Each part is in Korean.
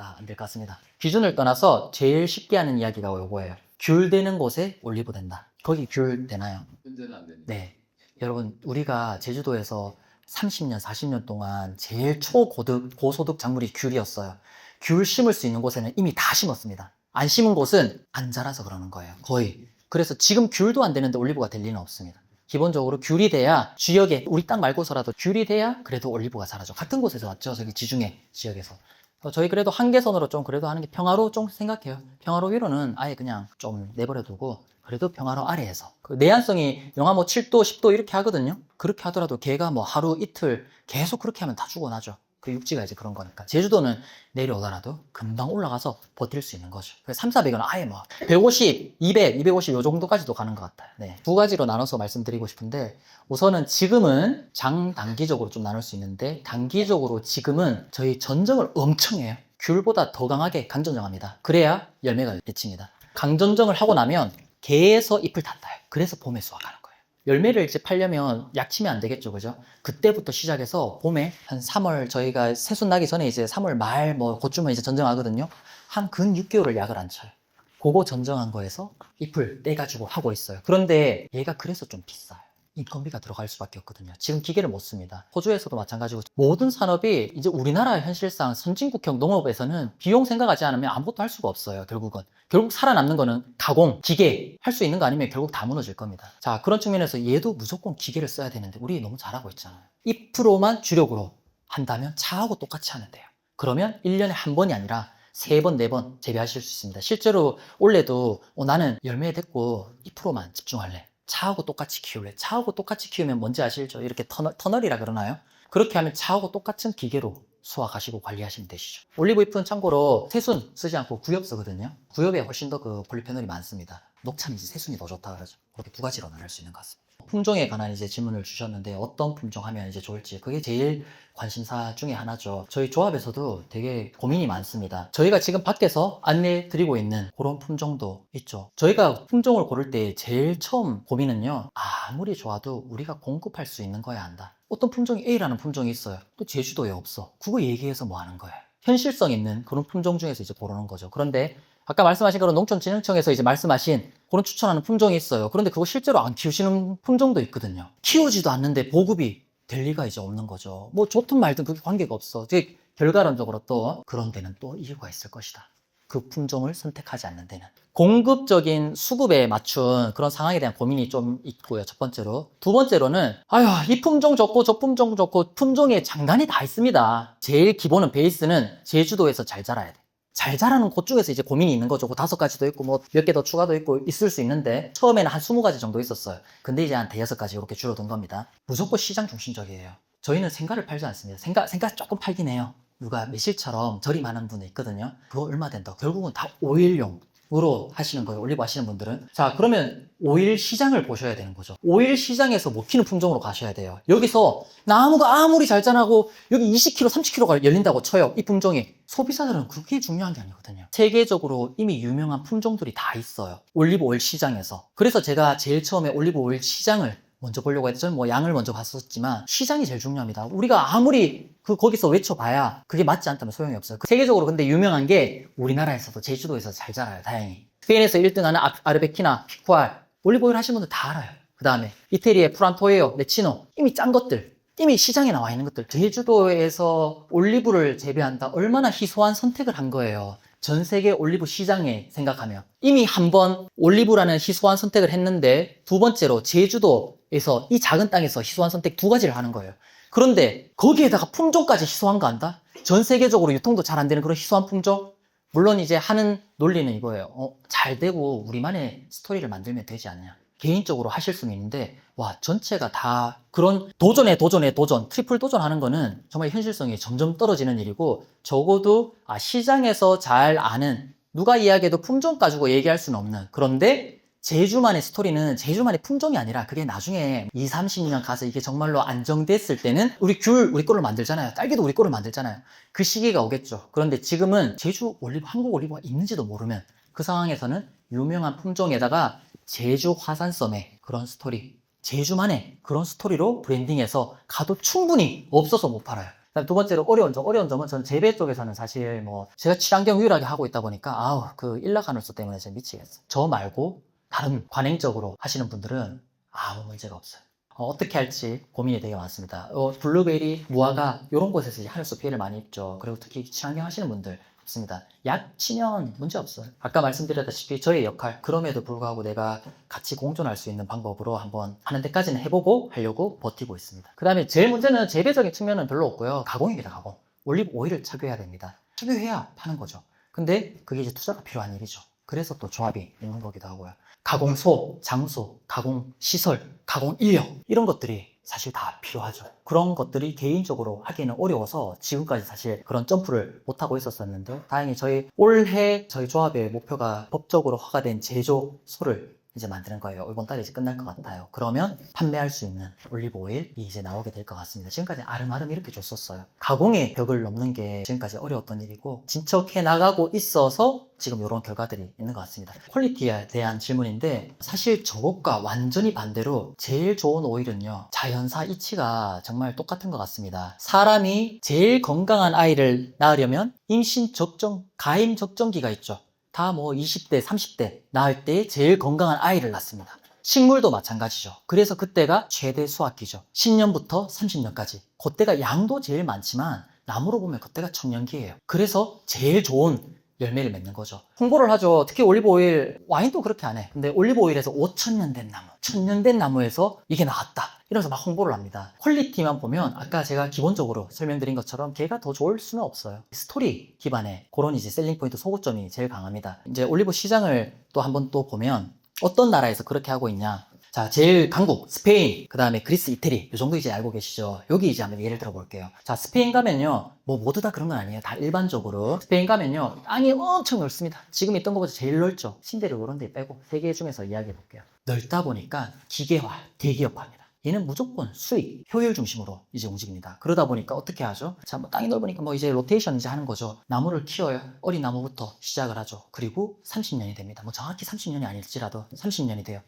되겠다, 안 될 것 같습니다. 기준을 떠나서 제일 쉽게 하는 이야기가 요거예요. 귤 되는 곳에 올리브 된다. 거기 귤 되나요? 현재는 안 됩니다. 네. 여러분, 우리가 제주도에서 30년, 40년 동안 제일 초고득, 고소득 작물이 귤이었어요. 귤 심을 수 있는 곳에는 이미 다 심었습니다. 안 심은 곳은 안 자라서 그러는 거예요. 거의. 그래서 지금 귤도 안 되는데 올리브가 될 리는 없습니다. 기본적으로 귤이 돼야 지역에, 우리 땅 말고서라도 귤이 돼야 그래도 올리브가 자라죠. 같은 곳에서 왔죠. 저기 지중해 지역에서. 저희 그래도 한계선으로 좀 그래도 하는 게 평화로 좀 생각해요. 평화로 위로는 아예 그냥 좀 내버려 두고 그래도 평화로 아래에서. 그 내한성이 영하 뭐 7도, 10도 이렇게 하거든요. 그렇게 하더라도 걔가 뭐 하루 이틀 계속 그렇게 하면 다 죽어나죠. 그 육지가 이제 그런 거니까. 제주도는 내려오더라도 금방 올라가서 버틸 수 있는 거죠. 그래서 3, 400은 아예 뭐 150, 200, 250 요 정도까지도 가는 것 같아요. 네. 두 가지로 나눠서 말씀드리고 싶은데 우선은 지금은 장단기적으로 좀 나눌 수 있는데 단기적으로 지금은 저희 전정을 엄청 해요. 귤보다 더 강하게 강전정합니다. 그래야 열매가 맺힙니다. 강전정을 하고 나면 개에서 잎을 단다요. 그래서 봄에 수확하는 거예요. 열매를 이제 팔려면 약치면 안 되겠죠, 그죠? 그때부터 시작해서 봄에 한 3월 저희가 새순 나기 전에 이제 3월 말 뭐 그쯤은 이제 전정하거든요. 한 근 6개월을 약을 안 쳐요. 그거 전정한 거에서 잎을 떼가지고 하고 있어요. 그런데 얘가 그래서 좀 비싸요. 인건비가 들어갈 수밖에 없거든요. 지금 기계를 못 씁니다. 호주에서도 마찬가지고 모든 산업이 이제 우리나라 현실상 선진국형 농업에서는 비용 생각하지 않으면 아무것도 할 수가 없어요. 결국은. 결국 살아남는 거는 가공, 기계 할 수 있는 거 아니면 결국 다 무너질 겁니다. 자, 그런 측면에서 얘도 무조건 기계를 써야 되는데 우리 너무 잘하고 있잖아요. 2%만 주력으로 한다면 차하고 똑같이 하면 돼요. 그러면 1년에 한 번이 아니라 3번, 4번 재배하실 수 있습니다. 실제로 올해도 나는 열매 됐고 2%만 집중할래. 차하고 똑같이 키울래. 차하고 똑같이 키우면 뭔지 아시죠? 이렇게 터널이라 그러나요? 그렇게 하면 차하고 똑같은 기계로 수확하시고 관리하시면 되시죠. 올리브 잎은 참고로 새순 쓰지 않고 구엽 쓰거든요. 구엽에 훨씬 더 그 폴리페놀이 많습니다. 녹차인지 새순이 더 좋다 그러죠. 그렇게 두 가지로 나눌 수 있는 것 같습니다. 품종에 관한 이제 질문을 주셨는데 어떤 품종 하면 이제 좋을지 그게 제일 관심사 중에 하나죠. 저희 조합에서도 되게 고민이 많습니다. 저희가 지금 밖에서 안내 드리고 있는 그런 품종도 있죠. 저희가 품종을 고를 때 제일 처음 고민은요. 아무리 좋아도 우리가 공급할 수 있는 거야 한다. 어떤 품종이 A라는 품종이 있어요. 또 제주도에 없어. 그거 얘기해서 뭐 하는 거예요? 현실성 있는 그런 품종 중에서 이제 고르는 거죠. 그런데 아까 말씀하신 그런 농촌진흥청에서 이제 말씀하신 그런 추천하는 품종이 있어요. 그런데 그거 실제로 안 키우시는 품종도 있거든요. 키우지도 않는데 보급이 될 리가 이제 없는 거죠. 뭐 좋든 말든 그게 관계가 없어. 결과론적으로 또 그런 데는 또 이유가 있을 것이다. 그 품종을 선택하지 않는 데는. 공급적인 수급에 맞춘 그런 상황에 대한 고민이 좀 있고요. 첫 번째로. 두 번째로는 아유, 이 품종 좋고 저 품종 좋고 품종에 장단이 다 있습니다. 제일 기본은 베이스는 제주도에서 잘 자라야 돼. 잘 자라는 곳 중에서 이제 고민이 있는 거죠. 그 5가지도 있고 뭐 몇 개 더 추가도 있고 있을 수 있는데 처음에는 한 20가지 정도 있었어요. 근데 이제 한 5가지 이렇게 줄어든 겁니다. 무조건 시장 중심적이에요. 저희는 생과를 팔지 않습니다. 생과 조금 팔긴 해요. 누가 매실처럼 절이 많은 분이 있거든요. 그거 얼마 된다. 결국은 다 오일용으로 하시는 거예요. 올리브 하시는 분들은. 자, 그러면 오일 시장을 보셔야 되는 거죠. 오일 시장에서 못 키는 품종으로 가셔야 돼요. 여기서 나무가 아무리 잘 자라고 여기 20kg, 30kg가 열린다고 쳐요. 이 품종이. 소비자들은 그게 중요한 게 아니거든요. 세계적으로 이미 유명한 품종들이 다 있어요. 올리브 오일 시장에서. 그래서 제가 제일 처음에 올리브 오일 시장을 먼저 보려고 했죠. 저는 뭐 양을 먼저 봤었지만 시장이 제일 중요합니다. 우리가 아무리 거기서 외쳐봐야 그게 맞지 않다면 소용이 없어요. 세계적으로 근데 유명한 게 우리나라에서도 제주도에서 잘 자라요. 다행히. 스페인에서 1등하는 아르베키나, 피쿠알, 올리브오일 하시는 분들 다 알아요. 그 다음에 이태리의 프란토에오, 레치노 이미 짠 것들, 이미 시장에 나와 있는 것들. 제주도에서 올리브를 재배한다. 얼마나 희소한 선택을 한 거예요. 전 세계 올리브 시장에 생각하면 이미 한 번 올리브라는 희소한 선택을 했는데 두 번째로 제주도에서 이 작은 땅에서 희소한 선택 2가지를 하는 거예요. 그런데 거기에다가 품종까지 희소한 거 한다? 전 세계적으로 유통도 잘 안 되는 그런 희소한 품종? 물론 이제 하는 논리는 이거예요. 잘 되고 우리만의 스토리를 만들면 되지 않냐. 개인적으로 하실 수는 있는데 와, 전체가 다 그런 도전, 트리플 도전하는 거는 정말 현실성이 점점 떨어지는 일이고 적어도 시장에서 잘 아는 누가 이야기해도 품종 가지고 얘기할 수는 없는 그런데 제주만의 스토리는 제주만의 품종이 아니라 그게 나중에 20, 30년 가서 이게 정말로 안정됐을 때는 우리 귤 우리 거를 만들잖아요. 딸기도 우리 거를 만들잖아요. 그 시기가 오겠죠. 그런데 지금은 제주 올리브, 한국 올리브가 있는지도 모르면 그 상황에서는 유명한 품종에다가 제주 화산섬의 그런 스토리, 제주만의 그런 스토리로 브랜딩해서 가도 충분히 없어서 못 팔아요. 그다음 두 번째로 어려운 점은 저는 재배 쪽에서는 사실 뭐 제가 친환경 유일하게 하고 있다 보니까 아우 그 일락한울소 때문에 진짜 미치겠어. 저 말고 다른 관행적으로 하시는 분들은 아무 문제가 없어요. 어떻게 할지 고민이 되게 많습니다. 블루베리, 무화과 이런 곳에서 이제 하늘소 피해를 많이 입죠. 그리고 특히 친환경 하시는 분들 없습니다. 약 치면 문제 없어요. 아까 말씀드렸다시피 저의 역할, 그럼에도 불구하고 내가 같이 공존할 수 있는 방법으로 한번 하는 데까지는 해보고 하려고 버티고 있습니다. 그 다음에 제일 문제는 재배적인 측면은 별로 없고요. 가공입니다, 가공. 올리브 오일을 착용해야 됩니다. 착용해야 파는 거죠. 근데 그게 이제 투자가 필요한 일이죠. 그래서 또 조합이 있는 거기도 하고요. 가공소, 장소, 가공 시설, 가공 인력 이런 것들이 사실 다 필요하죠. 그런 것들이 개인적으로 하기는 어려워서 지금까지 사실 그런 점프를 못하고 있었었는데 다행히 올해 저희 조합의 목표가 법적으로 허가된 제조소를 이제 만드는 거예요. 이번 달에 이제 끝날 것 같아요. 그러면 판매할 수 있는 올리브 오일이 이제 나오게 될 것 같습니다. 지금까지 아름아름 이렇게 줬었어요. 가공의 벽을 넘는 게 지금까지 어려웠던 일이고 진척해 나가고 있어서 지금 이런 결과들이 있는 것 같습니다. 퀄리티에 대한 질문인데 사실 저것과 완전히 반대로 제일 좋은 오일은요. 자연사 이치가 정말 똑같은 것 같습니다. 사람이 제일 건강한 아이를 낳으려면 임신 적정, 가임 적정기가 있죠. 다 뭐 20대, 30대 낳을 때 제일 건강한 아이를 낳습니다. 식물도 마찬가지죠. 그래서 그때가 최대 수확기죠. 10년부터 30년까지. 그때가 양도 제일 많지만 나무로 보면 그때가 청년기예요. 그래서 제일 좋은 열매를 맺는 거죠. 홍보를 하죠. 특히 올리브 오일, 와인도 그렇게 안 해. 근데 올리브 오일에서 5,000년 된 나무, 1,000년 된 나무에서 이게 나왔다. 이러면서 막 홍보를 합니다. 퀄리티만 보면 아까 제가 기본적으로 설명드린 것처럼 걔가 더 좋을 수는 없어요. 스토리 기반의 그런 이제 셀링 포인트 소구점이 제일 강합니다. 이제 올리브 시장을 또 한번 또 보면 어떤 나라에서 그렇게 하고 있냐. 자, 제일 강국, 스페인, 그 다음에 그리스, 이태리, 이 정도 이제 알고 계시죠? 여기 이제 한번 예를 들어 볼게요. 자, 스페인 가면요, 뭐 모두 다 그런 건 아니에요. 다 일반적으로. 스페인 가면요, 땅이 엄청 넓습니다. 지금 있던 것보다 제일 넓죠. 신대륙 이런 데 빼고, 세 개 중에서 이야기해 볼게요. 넓다 보니까 기계화, 대기업화입니다. 얘는 무조건 수익, 효율 중심으로 이제 움직입니다. 그러다 보니까 어떻게 하죠? 자, 뭐 땅이 넓으니까 뭐 이제 로테이션 이제 하는 거죠. 나무를 키워요. 어린 나무부터 시작을 하죠. 그리고 30년이 됩니다. 뭐 정확히 30년이 아닐지라도 30년이 돼요.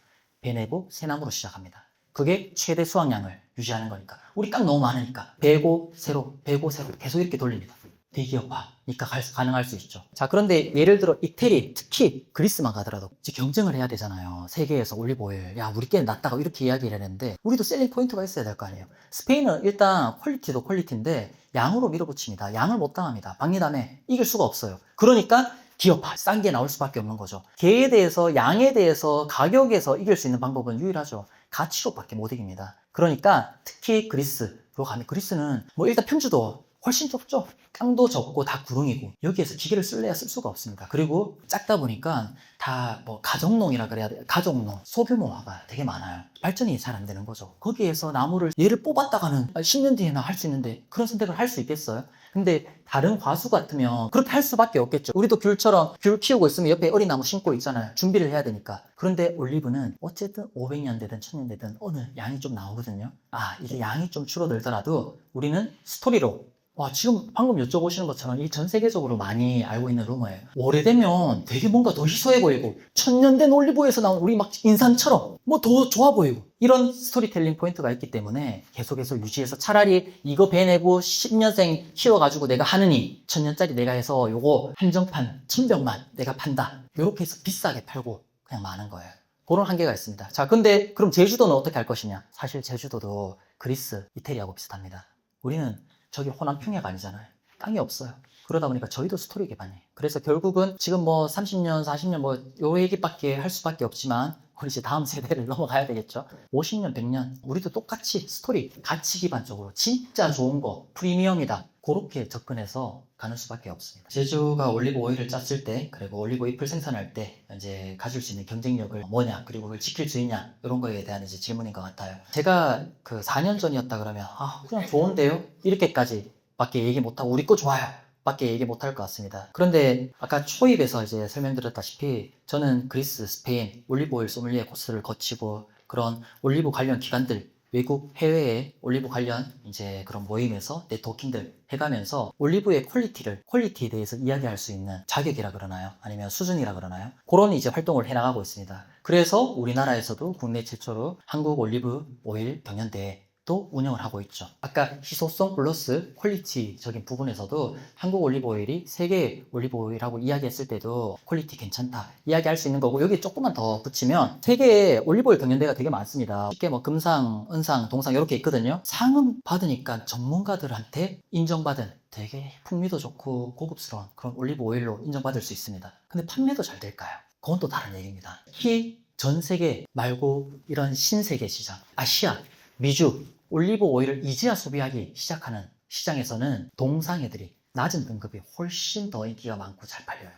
배내고 새나무로 시작합니다. 그게 최대 수확량을 유지하는 거니까. 우리 땅 너무 많으니까 배고 새로 배고 새로 계속 이렇게 돌립니다. 대기업화니까 가능할 수 있죠. 자, 그런데 예를 들어 이태리, 특히 그리스만 가더라도 이제 경쟁을 해야 되잖아요. 세계에서 올리브 오일, 야 우리끼리 낫다고 이렇게 이야기를 했는데 우리도 셀링 포인트가 있어야 될 거 아니에요. 스페인은 일단 퀄리티도 퀄리티인데 양으로 밀어붙입니다. 양을 못 당합니다. 박리담에 이길 수가 없어요. 그러니까 기업화, 싼 게 나올 수밖에 없는 거죠. 개에 대해서, 양에 대해서, 가격에서 이길 수 있는 방법은 유일하죠. 가치로밖에 못 이깁니다. 그러니까 특히 그리스로 가면 그리스는 뭐 일단 평지도 훨씬 좁죠. 땅도 적고 다 구릉이고 여기에서 기계를 쓸래야 쓸 수가 없습니다. 그리고 작다 보니까 다 뭐 가정농이라 그래야 돼요. 가정농, 소규모화가 되게 많아요. 발전이 잘 안 되는 거죠. 거기에서 나무를 얘를 뽑았다가는 10년 뒤에나 할 수 있는데 그런 선택을 할 수 있겠어요? 근데 다른 과수 같으면 그렇게 할 수밖에 없겠죠. 우리도 귤처럼 귤 키우고 있으면 옆에 어린 나무 심고 있잖아요. 준비를 해야 되니까. 그런데 올리브는 어쨌든 500년 되든 1000년 되든 어느 양이 좀 나오거든요. 아, 이게 양이 좀 줄어들더라도 우리는 스토리로 와, 지금 방금 여쭤보시는 것처럼 이 전 세계적으로 많이 알고 있는 루머예요. 오래되면 되게 뭔가 더 희소해 보이고 1000년 된 올리브에서 나온 우리 막 인삼처럼 뭐 더 좋아 보이고 이런 스토리텔링 포인트가 있기 때문에 계속해서 유지해서 차라리 이거 배내고 10년생 키워가지고 내가 하느니 1000년짜리 내가 해서 요거 한정판 1000병만 내가 판다. 요렇게 해서 비싸게 팔고 그냥 마는 거예요. 그런 한계가 있습니다. 자, 근데 그럼 제주도는 어떻게 할 것이냐? 사실 제주도도 그리스, 이태리하고 비슷합니다. 우리는 저기 호남 평야가 아니잖아요. 땅이 없어요. 그러다 보니까 저희도 스토리 기반이에요. 그래서 결국은 지금 뭐 30년, 40년 뭐 요 얘기밖에 할 수밖에 없지만 우리 이제 다음 세대를 넘어가야 되겠죠. 50년, 100년 우리도 똑같이 스토리, 가치 기반적으로 진짜 좋은 거, 프리미엄이다. 그렇게 접근해서 가는 수밖에 없습니다. 제주가 올리브 오일을 짰을 때, 그리고 올리브 잎을 생산할 때 이제 가질 수 있는 경쟁력을 뭐냐, 그리고 그걸 지킬 수 있냐 이런 거에 대한 이제 질문인 것 같아요. 제가 그 4년 전이었다 그러면 그냥 좋은데요? 이렇게까지 밖에 얘기 못하고 우리 거 좋아요. 밖에 얘기 못할 것 같습니다. 그런데 아까 초입에서 이제 설명드렸다시피 저는 그리스, 스페인 올리브 오일 소믈리에 코스를 거치고 그런 올리브 관련 기관들 외국 해외의 올리브 관련 이제 그런 모임에서 네트워킹들 해가면서 올리브의 퀄리티에 대해서 이야기할 수 있는 자격이라 그러나요? 아니면 수준이라 그러나요? 그런 이제 활동을 해나가고 있습니다. 그래서 우리나라에서도 국내 최초로 한국 올리브 오일 경연대회 또 운영을 하고 있죠. 아까 희소성 플러스 퀄리티적인 부분에서도 한국 올리브 오일이 세계 올리브 오일하고 이야기했을 때도 퀄리티 괜찮다 이야기할 수 있는 거고, 여기 조금만 더 붙이면 세계에 올리브 오일 경연대회가 되게 많습니다. 쉽게 뭐 금상, 은상, 동상 이렇게 있거든요. 상은 받으니까 전문가들한테 인정받은 되게 풍미도 좋고 고급스러운 그런 올리브 오일로 인정받을 수 있습니다. 근데 판매도 잘 될까요? 그건 또 다른 얘기입니다. 전 세계 말고 이런 신세계 시장, 아시아, 미주, 올리브 오일을 이제야 소비하기 시작하는 시장에서는 동상 애들이 낮은 등급이 훨씬 더 인기가 많고 잘 팔려요.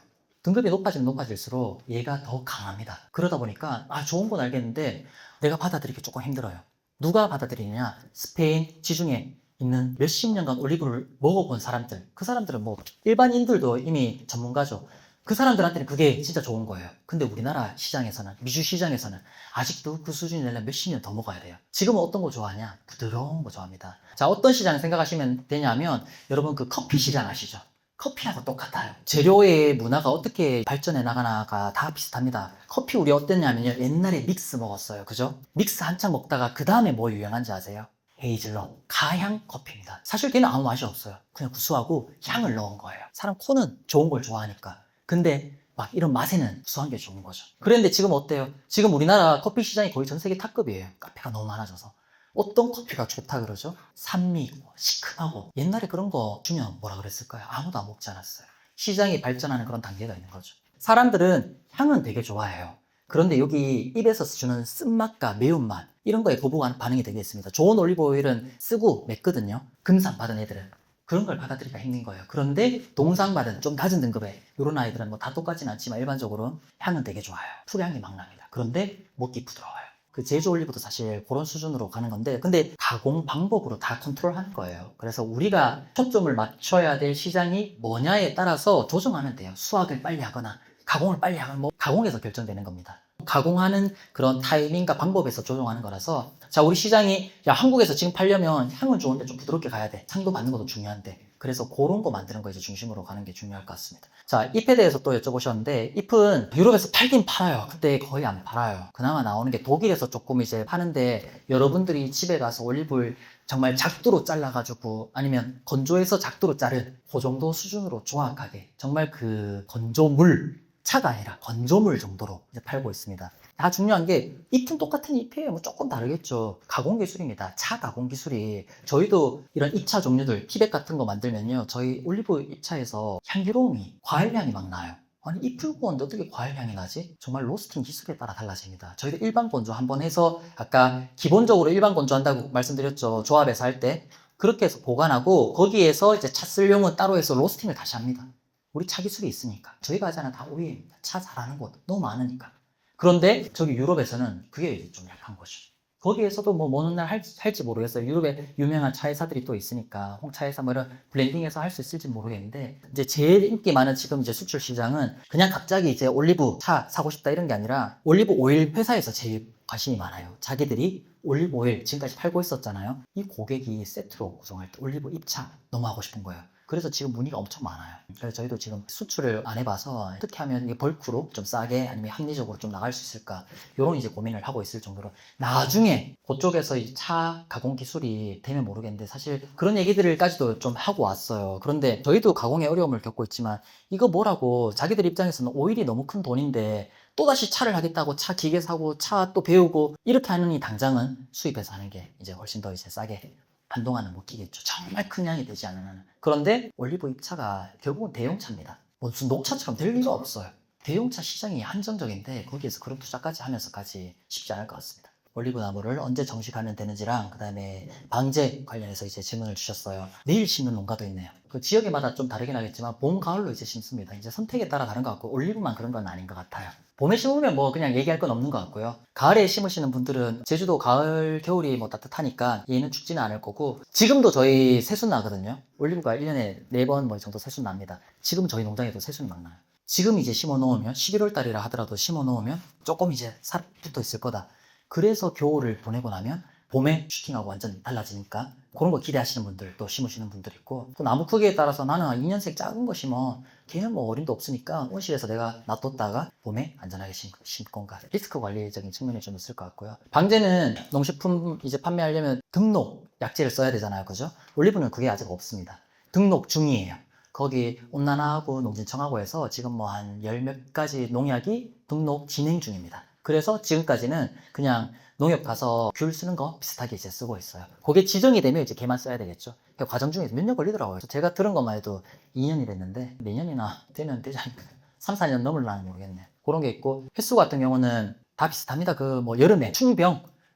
등급이 높아지면 높아질수록 얘가 더 강합니다. 그러다 보니까 좋은 건 알겠는데 내가 받아들이기 조금 힘들어요. 누가 받아들이냐? 스페인 지중해 있는 몇십 년간 올리브를 먹어본 사람들, 그 사람들은 뭐 일반인들도 이미 전문가죠. 그 사람들한테는 그게 진짜 좋은 거예요. 근데 우리나라 시장에서는, 미주 시장에서는 아직도 그 수준이 되려면 몇십 년 더 먹어야 돼요. 지금은 어떤 거 좋아하냐? 부드러운 거 좋아합니다. 자, 어떤 시장 생각하시면 되냐면, 여러분 그 커피 시장 아시죠? 커피하고 똑같아요. 재료의 문화가 어떻게 발전해 나가나가 다 비슷합니다. 커피 우리 어땠냐면요, 옛날에 믹스 먹었어요. 그죠? 믹스 한창 먹다가 그 다음에 뭐 유행한지 아세요? 헤이즐넛, 가향 커피입니다. 사실 걔는 아무 맛이 없어요. 그냥 구수하고 향을 넣은 거예요. 사람 코는 좋은 걸 좋아하니까. 근데 막 이런 맛에는 구수한 게 좋은 거죠. 그런데 지금 어때요? 지금 우리나라 커피 시장이 거의 전 세계 탑급이에요. 카페가 너무 많아져서. 어떤 커피가 좋다 그러죠? 산미있고 시큼하고. 옛날에 그런 거 주면 뭐라 그랬을까요? 아무도 안 먹지 않았어요. 시장이 발전하는 그런 단계가 있는 거죠. 사람들은 향은 되게 좋아해요. 그런데 여기 입에서 주는 쓴맛과 매운맛, 이런 거에 거부감 반응이 되게 있습니다. 좋은 올리브 오일은 쓰고 맵거든요. 금상 받은 애들은. 그런 걸 받아들이기가 힘든 거예요. 그런데 동상받은 좀 낮은 등급의 이런 아이들은 뭐 다 똑같진 않지만 일반적으로 향은 되게 좋아요. 풀향이 막 납니다. 그런데 먹기 부드러워요. 그 제주 올리브도 사실 그런 수준으로 가는 건데, 근데 가공 방법으로 다 컨트롤하는 거예요. 그래서 우리가 초점을 맞춰야 될 시장이 뭐냐에 따라서 조정하면 돼요. 수확을 빨리 하거나 가공을 빨리 하면 뭐 가공에서 결정되는 겁니다. 가공하는 그런 타이밍과 방법에서 조정하는 거라서, 자, 우리 시장이 한국에서 지금 팔려면 향은 좋은데 좀 부드럽게 가야 돼. 상도 받는 것도 중요한데, 그래서 그런 거 만드는 거 이제 중심으로 가는 게 중요할 것 같습니다. 자, 잎에 대해서 또 여쭤보셨는데, 잎은 유럽에서 팔긴 팔아요. 근데 거의 안 팔아요. 그나마 나오는 게 독일에서 조금 이제 파는데, 여러분들이 집에 가서 올리브를 정말 작두로 잘라가지고, 아니면 건조해서 작두로 자른 그 정도 수준으로 정확하게, 정말 그 건조물, 차가 아니라 건조물 정도로 이제 팔고 있습니다. 다 중요한 게 잎은 똑같은 잎이에요. 뭐 조금 다르겠죠. 가공 기술입니다. 차 가공 기술이. 저희도 이런 잎차 종류들, 티백 같은 거 만들면요, 저희 올리브 잎차에서 향기로움이, 과일향이 막 나요. 아니, 잎을 구웠는데 어떻게 과일향이 나지? 정말 로스팅 기술에 따라 달라집니다. 저희도 일반 건조 한번 해서, 아까 기본적으로 일반 건조한다고 말씀드렸죠. 조합에서 할 때. 그렇게 해서 보관하고, 거기에서 이제 차 쓸 용은 따로 해서 로스팅을 다시 합니다. 우리 차 기술이 있으니까. 저희 과자는 다 오해입니다. 차 잘하는 곳 너무 많으니까. 그런데 저기 유럽에서는 그게 이제 좀 약한 거죠. 거기에서도 뭐 어느 날 할지 모르겠어요. 유럽에 유명한 차 회사들이 또 있으니까 홍차 회사 뭐 이런 블렌딩해서 할 수 있을지 모르겠는데, 이제 제일 인기 많은 지금 이제 수출 시장은 그냥 갑자기 이제 올리브 차 사고 싶다 이런 게 아니라 올리브 오일 회사에서 제일 관심이 많아요. 자기들이 올리브 오일 지금까지 팔고 있었잖아요. 이 고객이 세트로 구성할 때 올리브 잎차 너무 하고 싶은 거예요. 그래서 지금 문의가 엄청 많아요. 그래서 저희도 지금 수출을 안 해봐서 어떻게 하면 이게 벌크로 좀 싸게 아니면 합리적으로 좀 나갈 수 있을까, 이런 이제 고민을 하고 있을 정도로, 나중에 그쪽에서 이 차 가공 기술이 되면 모르겠는데 사실 그런 얘기들까지도 좀 하고 왔어요. 그런데 저희도 가공에 어려움을 겪고 있지만, 이거 뭐라고, 자기들 입장에서는 오일이 너무 큰 돈인데 또다시 차를 하겠다고 차 기계 사고 차 또 배우고 이렇게 하느니 당장은 수입해서 하는 게 이제 훨씬 더 이제 싸게 한동안은 못 끼겠죠. 정말 큰 양이 되지 않은 한은. 그런데 올리브 잎차가 결국은 대용차입니다. 무슨 녹차처럼 될 리가 없어요. 대용차 시장이 한정적인데 거기에서 그런 투자까지 하면서까지 쉽지 않을 것 같습니다. 올리브 나무를 언제 정식하면 되는지랑, 그 다음에 방제 관련해서 이제 질문을 주셨어요. 내일 심는 농가도 있네요. 그 지역에마다 좀 다르긴 하겠지만 봄, 가을로 이제 심습니다. 이제 선택에 따라 다른 것 같고, 올리브만 그런 건 아닌 것 같아요. 봄에 심으면 뭐 그냥 얘기할 건 없는 것 같고요. 가을에 심으시는 분들은, 제주도 가을, 겨울이 뭐 따뜻하니까 얘는 죽지는 않을 거고, 지금도 저희 새순 나거든요. 올리브가 1년에 4번 뭐 정도 새순 납니다. 지금 저희 농장에도 새순이 막 나요. 지금 이제 심어 놓으면, 11월 달이라 하더라도 심어 놓으면 조금 이제 살 붙어 있을 거다. 그래서 겨울을 보내고 나면 봄에 슈팅하고 완전 달라지니까 그런 거 기대하시는 분들 또 심으시는 분들 있고 또 나무 크기에 따라서 나는 2년생 작은 거 심어 걔는 뭐 어림도 없으니까 온실에서 내가 놔뒀다가 봄에 안전하게 심건가 리스크 관리적인 측면이 좀 있을 것 같고요. 방제는 농식품 이제 판매하려면 등록 약제를 써야 되잖아요, 그죠? 올리브는 그게 아직 없습니다. 등록 중이에요. 거기 온난화하고 농진청하고 해서 지금 뭐 한 열 몇 가지 농약이 등록 진행 중입니다. 그래서 지금까지는 그냥 농협 가서 귤 쓰는 거 비슷하게 이제 쓰고 있어요. 그게 지정이 되면 이제 걔만 써야 되겠죠. 그 과정 중에서 몇 년 걸리더라고요. 제가 들은 것만 해도 2년이 됐는데 내년이나 되면 되지 않을까. 3, 4년 넘을라나 모르겠네. 그런 게 있고 횟수 같은 경우는 다 비슷합니다. 그 뭐 여름에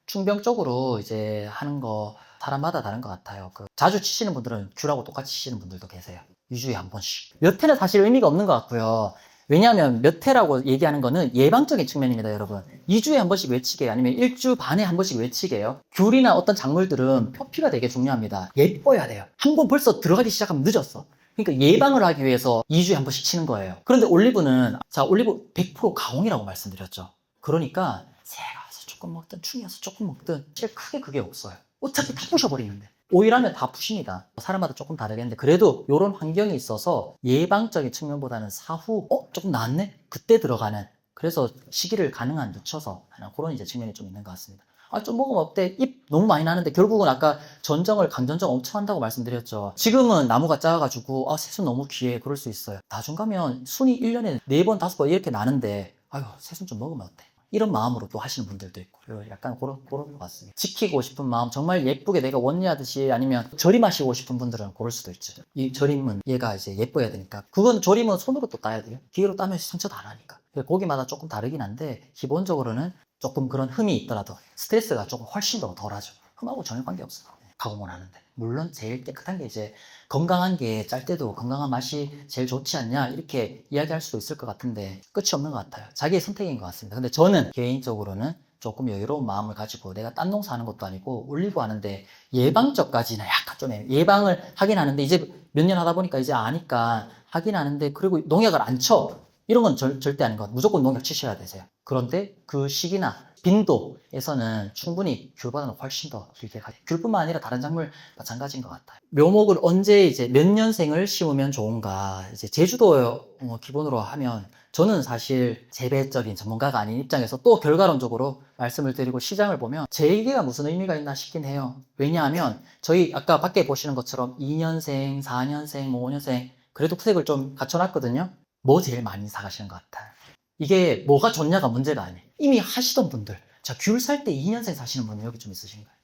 충병 쪽으로 이제 하는 거 사람마다 다른 것 같아요. 그 자주 치시는 분들은 귤하고 똑같이 치시는 분들도 계세요. 2주에 한 번씩. 몇 회는 사실 의미가 없는 것 같고요. 왜냐하면 몇 회라고 얘기하는 거는 예방적인 측면입니다, 여러분. 2주에 한 번씩 외치게 아니면 1주 반에 한 번씩 외치게요. 귤이나 어떤 작물들은 표피가 되게 중요합니다. 예뻐야 돼요. 한 번 벌써 들어가기 시작하면 늦었어. 그러니까 예방을 하기 위해서 2주에 한 번씩 치는 거예요. 그런데 올리브는 자, 올리브 100% 가공이라고 말씀드렸죠. 그러니까 새가 와서 조금 먹든 충이 와서 조금 먹든 제일 크게 그게 없어요. 어차피 다 부셔버리는데. 오일하면 다 푸십니다. 사람마다 조금 다르겠는데 그래도 이런 환경이 있어서 예방적인 측면보다는 사후 조금 나았네? 그때 들어가는 그래서 시기를 가능한 늦춰서 하는 그런 이제 측면이 좀 있는 것 같습니다. 좀 먹으면 어때? 잎 너무 많이 나는데 결국은 아까 전정을 강전정 엄청 한다고 말씀드렸죠. 지금은 나무가 작아가지고 새순 너무 귀해 그럴 수 있어요. 나중 가면 순이 1년에 4번, 5번 이렇게 나는데 아유 새순 좀 먹으면 어때? 이런 마음으로 또 하시는 분들도 있고 약간 그런 것 같습니다. 지키고 싶은 마음 정말 예쁘게 내가 원리하듯이 아니면 절임하시고 싶은 분들은 그럴 수도 있죠. 이 절임은 얘가 이제 예뻐야 되니까 그건 절임은 손으로 또 따야 돼요. 기계로 따면 상처도 안 하니까. 고기마다 조금 다르긴 한데 기본적으로는 조금 그런 흠이 있더라도 스트레스가 조금 훨씬 더 덜하죠. 흠하고 전혀 관계없어요. 가공을 하는데 물론 제일 깨끗한 게 이제 건강한 게 짤 때도 건강한 맛이 제일 좋지 않냐 이렇게 이야기할 수도 있을 것 같은데 끝이 없는 것 같아요. 자기의 선택인 것 같습니다. 근데 저는 개인적으로는 조금 여유로운 마음을 가지고 내가 딴 농사 하는 것도 아니고 올리브 하는데 예방적까지는 약간 좀 예방을 하긴 하는데 이제 몇 년 하다 보니까 이제 아니까 하긴 하는데 그리고 농약을 안 쳐. 이런 건 절대 아닌 것 같아요. 무조건 농약 치셔야 되세요. 그런데 그 시기나 빈도에서는 충분히 귤보다는 훨씬 더 길게 가요. 귤뿐만 아니라 다른 작물 마찬가지인 것 같아요. 묘목을 언제 이제 몇 년생을 심으면 좋은가? 이제 제주도 기본으로 하면 저는 사실 재배적인 전문가가 아닌 입장에서 또 결과론적으로 말씀을 드리고 시장을 보면 제 얘기가 무슨 의미가 있나 싶긴 해요. 왜냐하면 저희 아까 밖에 보시는 것처럼 2년생, 4년생, 5년생 그래도 색을 좀 갖춰놨거든요. 뭐 제일 많이 사가시는 것 같아요? 이게 뭐가 좋냐가 문제가 아니에요. 이미 하시던 분들. 자, 귤 살 때 2년생 사시는 분은 여기 좀 있으신가요?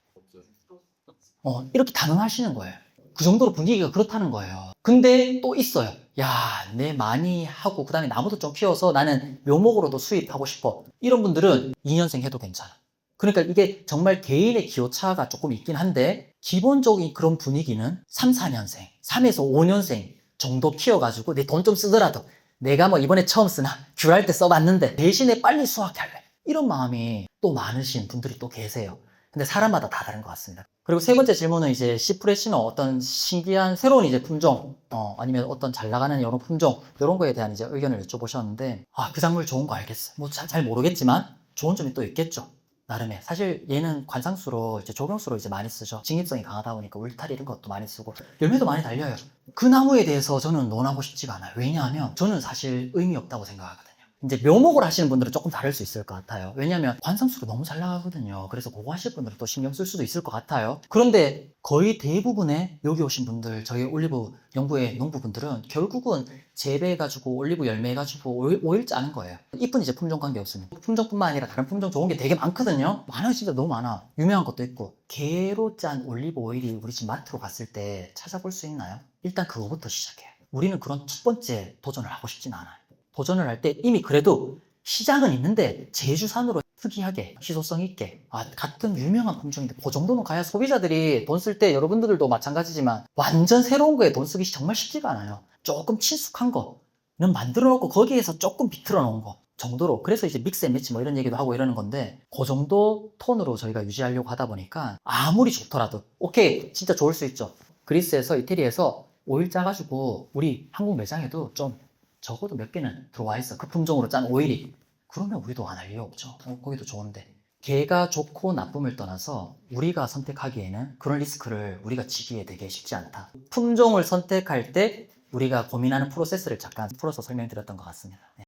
이렇게 단언하시는 거예요. 그 정도로 분위기가 그렇다는 거예요. 근데 또 있어요. 야, 내 많이 하고 그 다음에 나무도 좀 키워서 나는 묘목으로도 수입하고 싶어. 이런 분들은 2년생 해도 괜찮아. 그러니까 이게 정말 개인의 기호차가 조금 있긴 한데 기본적인 그런 분위기는 3, 4년생, 3에서 5년생 정도 키워가지고 내 돈 좀 쓰더라도 내가 뭐 이번에 처음 쓰나 귤할 때 써봤는데 대신에 빨리 수확해 할래. 이런 마음이 또 많으신 분들이 또 계세요. 근데 사람마다 다 다른 것 같습니다. 그리고 세 번째 질문은 이제 시프레시는 어떤 신기한 새로운 이제 품종, 아니면 어떤 잘 나가는 여러 품종, 이런 거에 대한 이제 의견을 여쭤보셨는데, 그 작물 좋은 거 알겠어. 뭐 잘 모르겠지만 좋은 점이 또 있겠죠. 나름의. 사실 얘는 관상수로 이제 조경수로 이제 많이 쓰죠. 직립성이 강하다 보니까 울타리 이런 것도 많이 쓰고 열매도 많이 달려요. 그 나무에 대해서 저는 논하고 싶지가 않아요. 왜냐하면 저는 사실 의미 없다고 생각하거든요. 이제 묘목을 하시는 분들은 조금 다를 수 있을 것 같아요. 왜냐하면 관상수로 너무 잘 나가거든요. 그래서 그거 하실 분들은 또 신경 쓸 수도 있을 것 같아요. 그런데 거의 대부분의 여기 오신 분들, 저희 올리브 연구의 농부분들은 결국은 재배해가지고 올리브 열매해가지고 오일 짜는 거예요. 이쁜 이제 품종 관계없습니다. 품종뿐만 아니라 다른 품종 좋은 게 되게 많거든요. 많아요, 진짜 너무 많아. 유명한 것도 있고. 게로 짠 올리브 오일이 우리 집 마트로 갔을 때 찾아볼 수 있나요? 일단 그거부터 시작해요. 우리는 그런 첫 번째 도전을 하고 싶진 않아요. 도전을 할 때 이미 그래도 시장은 있는데 제주산으로 특이하게 희소성 있게 같은 유명한 품종인데 그 정도는 가야 소비자들이 돈 쓸 때 여러분들도 마찬가지지만 완전 새로운 거에 돈 쓰기 정말 쉽지가 않아요. 조금 친숙한 거는 만들어 놓고 거기에서 조금 비틀어 놓은 거 정도로. 그래서 이제 믹스 앤 매치 뭐 이런 얘기도 하고 이러는 건데 그 정도 톤으로 저희가 유지하려고 하다 보니까 아무리 좋더라도 오케이 진짜 좋을 수 있죠. 그리스에서 이태리에서 오일 짜가지고 우리 한국 매장에도 좀 적어도 몇 개는 들어와 있어. 그 품종으로 짠 오일이. 그러면 우리도 안 할 이유 없죠. 거기도 좋은데. 개가 좋고 나쁨을 떠나서 우리가 선택하기에는 그런 리스크를 우리가 지기에 되게 쉽지 않다. 품종을 선택할 때 우리가 고민하는 프로세스를 잠깐 풀어서 설명드렸던 것 같습니다.